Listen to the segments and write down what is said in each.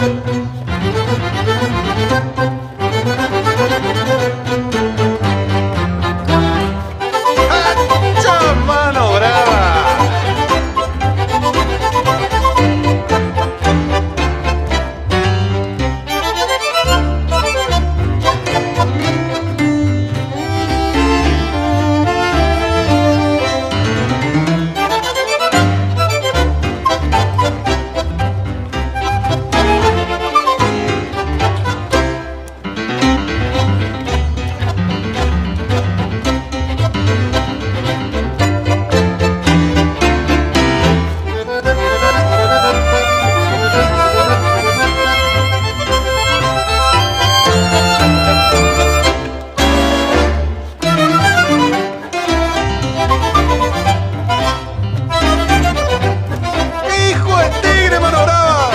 ¡Hacha mano brava! ¡Hijo de tigre, mano brava!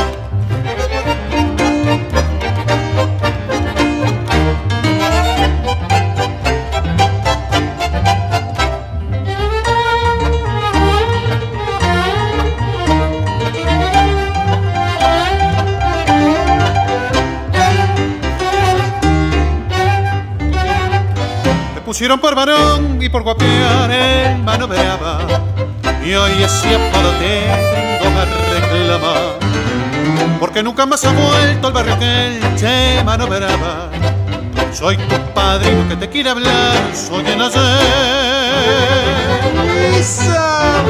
Me pusieron por varón y por guapear el mano brava, y hoy ese apodo tengo que reclamar, porque nunca más ha vuelto al barrio que el Che mano brava. Soy tu padrino que te quiere hablar, soy el ayer. ¡Esa!